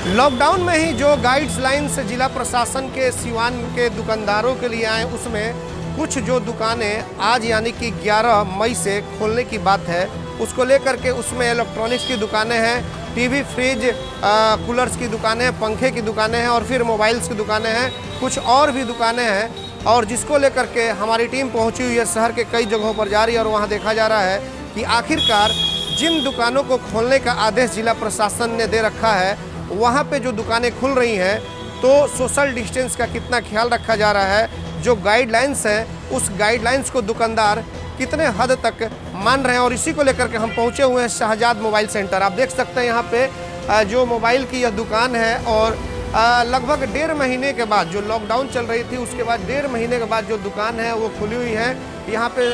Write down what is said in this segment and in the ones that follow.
Lockdown में ही जो guidelines जिला प्रशासन के सिवान के दुकानदारों के लिए आए, उसमें कुछ जो दुकानें आज यानी कि 11 मई से खोलने की बात है, उसको लेकर के उसमें इलेक्ट्रॉनिक्स की दुकानें हैं, टीवी, फ्रिज, कूलर्स की दुकानें हैं, पंखे की दुकानें हैं और फिर मोबाइल्स की दुकानें हैं, कुछ और भी दुकानें हैं। और जिसको लेकर के हमारी टीम पहुंची हुई है, शहर के कई जगहों पर जा रही है और वहां देखा जा रहा है कि आखिरकार जिन दुकानों को खोलने का आदेश जिला प्रशासन ने दे रखा है, वहाँ पे जो दुकानें खुल रही हैं तो सोशल डिस्टेंस का कितना ख्याल रखा जा रहा है, जो गाइडलाइंस हैं उस गाइडलाइंस को दुकानदार कितने हद तक मान रहे हैं। और इसी को लेकर के हम पहुँचे हुए हैं शहजाद मोबाइल सेंटर। आप देख सकते हैं यहाँ पे जो मोबाइल की यह दुकान है और लगभग 1.5 महीने के बाद, जो लॉकडाउन चल रही थी उसके बाद 1.5 महीने के बाद जो दुकान है वो खुली हुई है। यहाँ पे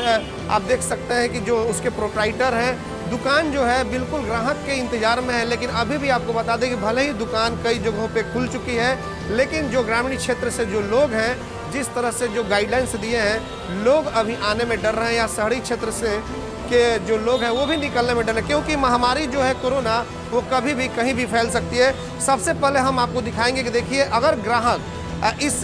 आप देख सकते हैं कि जो उसके प्रोप्राइटर हैं, दुकान जो है बिल्कुल ग्राहक के इंतजार में है। लेकिन अभी भी आपको बता दें कि भले ही दुकान कई जगहों पे खुल चुकी है, लेकिन जो ग्रामीण क्षेत्र से जो लोग हैं, जिस तरह से जो गाइडलाइंस दिए हैं, लोग अभी आने में डर रहे हैं। या शहरी क्षेत्र से के जो लोग हैं वो भी निकलने में डर रहे हैं, क्योंकि महामारी जो है कोरोना, वो कभी भी कहीं भी फैल सकती है। सबसे पहले हम आपको दिखाएंगे कि देखिए, अगर ग्राहक इस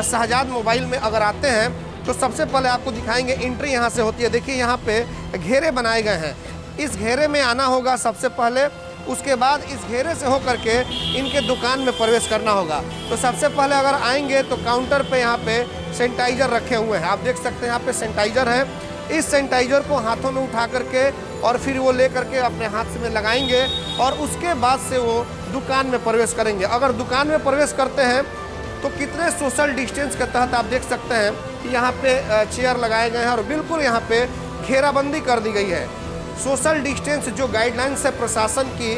शहजाद मोबाइल में अगर आते हैं तो सबसे पहले आपको दिखाएंगे एंट्री यहाँ से होती है। देखिए यहाँ पे घेरे बनाए गए हैं, इस घेरे में आना होगा सबसे पहले। उसके बाद इस घेरे से होकर के इनके दुकान में प्रवेश करना होगा। तो सबसे पहले अगर आएंगे तो काउंटर पे यहाँ पे सैनिटाइज़र रखे हुए हैं, आप देख सकते हैं यहाँ पे सैनिटाइज़र है। इस सैनिटाइज़र को हाथों में उठा करके और फिर वो ले करके अपने हाथ में लगाएंगे और उसके बाद से वो दुकान में प्रवेश करेंगे। अगर दुकान में प्रवेश करते हैं तो कितने सोशल डिस्टेंस के तहत आप देख सकते हैं कि यहाँ पे चेयर लगाए गए हैं और बिल्कुल यहाँ पे घेराबंदी कर दी गई है। सोशल डिस्टेंस जो गाइडलाइंस है प्रशासन की,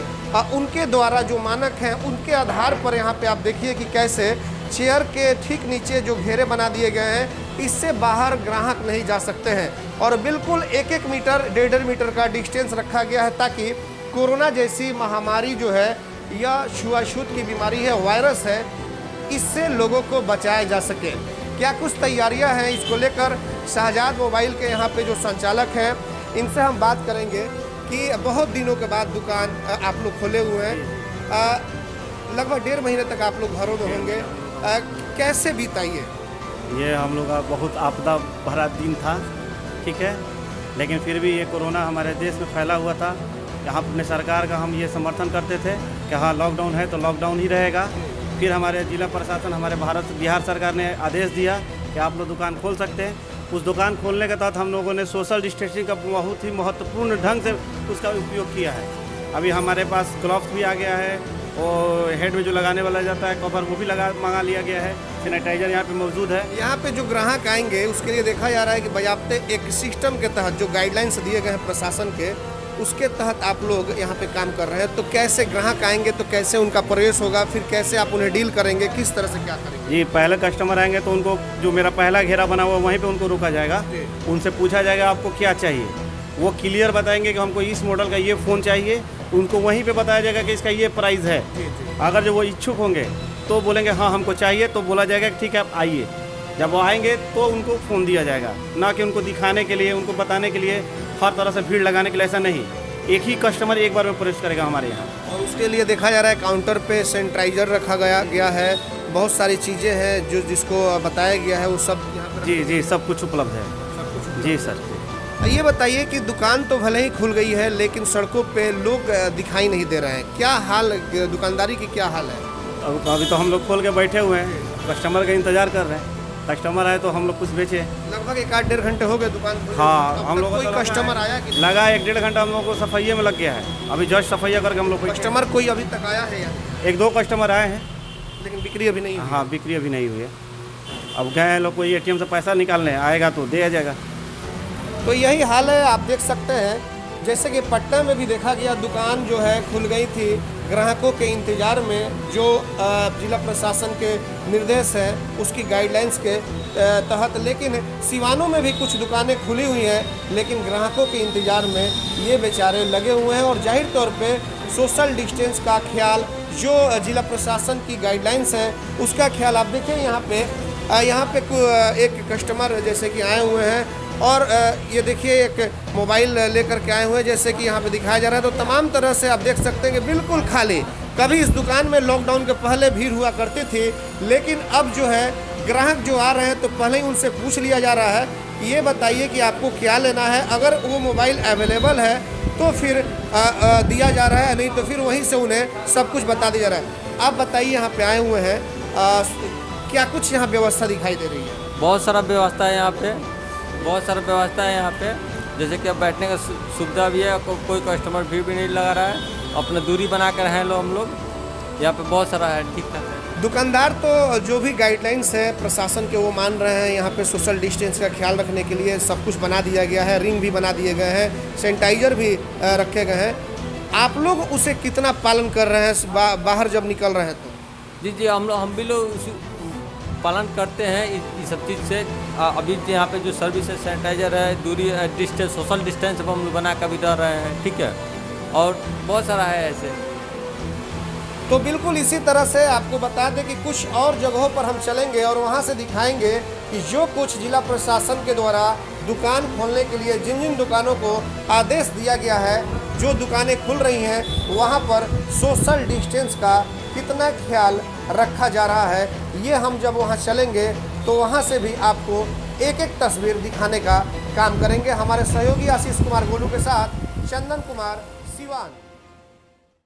उनके द्वारा जो मानक हैं, उनके आधार पर यहाँ पे आप देखिए कि कैसे चेयर के ठीक नीचे जो घेरे बना दिए गए हैं, इससे बाहर ग्राहक नहीं जा सकते हैं। और बिल्कुल 1-1 मीटर, 1.5 मीटर का डिस्टेंस रखा गया है ताकि कोरोना जैसी महामारी जो है या छुआछूत की बीमारी है, वायरस है, इससे लोगों को बचाया जा सके। क्या कुछ तैयारियां हैं इसको लेकर, शहजाद मोबाइल के यहाँ पे जो संचालक हैं, इनसे हम बात करेंगे कि बहुत दिनों के बाद दुकान आप लोग खोले हुए हैं, लगभग 1.5 महीने तक आप लोग घरों में होंगे, कैसे बीताइए? ये हम लोग का बहुत आपदा भरा दिन था, ठीक है, लेकिन फिर भी ये कोरोना हमारे देश में फैला हुआ था। यहाँ अपने सरकार का हम ये समर्थन करते थे कि हाँ लॉकडाउन है तो लॉकडाउन ही रहेगा। फिर हमारे जिला प्रशासन, हमारे बिहार सरकार ने आदेश दिया कि आप लोग दुकान खोल सकते हैं। उस दुकान खोलने के तहत हम लोगों ने सोशल डिस्टेंसिंग का बहुत ही महत्वपूर्ण ढंग से उसका उपयोग किया है। अभी हमारे पास ग्लव्स भी आ गया है और हेड में जो लगाने वाला जाता है कवर, वो भी मंगा लिया गया है। सैनिटाइजर यहाँ पे मौजूद है। यहाँ पे जो ग्राहक आएंगे उसके लिए देखा जा रहा है कि बजाबते एक सिस्टम के तहत जो गाइडलाइंस दिए गए हैं प्रशासन के, उसके तहत आप लोग यहाँ पे काम कर रहे हैं। तो कैसे ग्राहक आएंगे तो कैसे उनका प्रवेश होगा, फिर कैसे आप उन्हें डील करेंगे, किस तरह से क्या करेंगे? जी, पहले कस्टमर आएंगे तो उनको जो मेरा पहला घेरा बना हुआ वहीं पे उनको रोका जाएगा, उनसे पूछा जाएगा आपको क्या चाहिए। वो क्लियर बताएंगे कि हमको इस मॉडल का ये फ़ोन चाहिए, उनको वहीं पे बताया जाएगा कि इसका ये प्राइस है। अगर जो वो इच्छुक होंगे तो बोलेंगे हाँ हमको चाहिए, तो बोला जाएगा कि ठीक है आप आइए। जब वो आएंगे तो उनको फ़ोन दिया जाएगा, ना कि उनको दिखाने के लिए, उनको बताने के लिए, हर तरह से भीड़ लगाने के लिए, ऐसा नहीं। एक ही कस्टमर एक बार में प्रवेश करेगा हमारे यहाँ। और उसके लिए देखा जा रहा है काउंटर पे सैनिटाइजर रखा गया है, बहुत सारी चीज़ें हैं जो जिसको बताया गया है, वो सब यहाँ पर जी सब कुछ उपलब्ध है। जी सर। ये बताइए कि दुकान तो भले ही खुल गई है, लेकिन सड़कों पे लोग दिखाई नहीं दे रहे हैं, क्या हाल, दुकानदारी की क्या हाल है? अभी तो हम लोग खोल के बैठे हुए हैं, कस्टमर का इंतजार कर रहे हैं। कस्टमर आए तो हम लोग कुछ बेचे। लगभग 1-1.5 घंटे हो गए दुकान खुले। हाँ, हम लोग कोई कस्टमर आया कि लगा 1-1.5 घंटा हम लोग को सफाइये में लग गया है। अभी जस्ट सफाइया करके हम लोग कस्टमर कोई अभी तक आया है या 1-2 कस्टमर आए हैं, लेकिन बिक्री अभी नहीं हुई? हाँ, बिक्री अभी नहीं हुई है। अब गए हैं लोग कोई ATM से पैसा निकालने, आएगा तो दिया जाएगा। तो यही हाल है, आप देख सकते हैं। जैसे कि पटना में भी देखा गया, दुकान जो है खुल गई थी ग्राहकों के इंतज़ार में, जो जिला प्रशासन के निर्देश हैं उसकी गाइडलाइंस के तहत। लेकिन सिवानों में भी कुछ दुकानें खुली हुई हैं, लेकिन ग्राहकों के इंतज़ार में ये बेचारे लगे हुए हैं। और जाहिर तौर पे सोशल डिस्टेंस का ख्याल, जो जिला प्रशासन की गाइडलाइंस हैं उसका ख्याल। आप देखिए यहाँ पे एक कस्टमर जैसे कि आए हुए हैं और ये देखिए एक मोबाइल लेकर के आए हुए हैं, जैसे कि यहाँ पे दिखाया जा रहा है। तो तमाम तरह से आप देख सकते हैं कि बिल्कुल खाली कभी इस दुकान में लॉकडाउन के पहले भीड़ हुआ करती थी, लेकिन अब जो है ग्राहक जो आ रहे हैं तो पहले ही उनसे पूछ लिया जा रहा है कि ये बताइए कि आपको क्या लेना है। अगर वो मोबाइल अवेलेबल है तो फिर दिया जा रहा है, नहीं तो फिर वहीं से उन्हें सब कुछ बता दिया जा रहा है। आप बताइए, यहाँ पे आए हुए हैं, क्या कुछ यहाँ व्यवस्था दिखाई दे रही है? बहुत सारा व्यवस्था है यहाँ पे, बहुत सारा व्यवस्था है यहाँ पे। जैसे कि अब बैठने का सुविधा भी है, कोई कस्टमर भीड़ भी नहीं लगा रहा है, अपना दूरी बना कर हैं हम लोग। यहाँ पे बहुत सारा है, ठीक ठाक है। दुकानदार तो जो भी गाइडलाइंस है प्रशासन के वो मान रहे हैं। यहाँ पे सोशल डिस्टेंस का ख्याल रखने के लिए सब कुछ बना दिया गया है, रिंग भी बना दिए गए हैं, सैनिटाइजर भी रखे गए हैं। आप लोग उसे कितना पालन कर रहे हैं बाहर जब निकल रहे हैं तो? जी हम भी लोग पालन करते हैं इस सब चीज़ से। अभी यहाँ पे जो सर्विस है, सैनिटाइजर है, दूरी डिस्टेंस, सोशल डिस्टेंस हम लोग बना कर भी रह रहे हैं, ठीक है। और बहुत सारा है ऐसे। तो बिल्कुल इसी तरह से आपको बता दें कि कुछ और जगहों पर हम चलेंगे और वहां से दिखाएंगे कि जो कुछ जिला प्रशासन के द्वारा दुकान खोलने के लिए जिन जिन दुकानों को आदेश दिया गया है, जो दुकानें खुल रही हैं, वहां पर सोशल डिस्टेंस का कितना ख्याल रखा जा रहा है। ये हम जब वहां चलेंगे तो वहां से भी आपको एक एक तस्वीर दिखाने का काम करेंगे। हमारे सहयोगी आशीष कुमार गोलू के साथ चंदन कुमार, सिवान।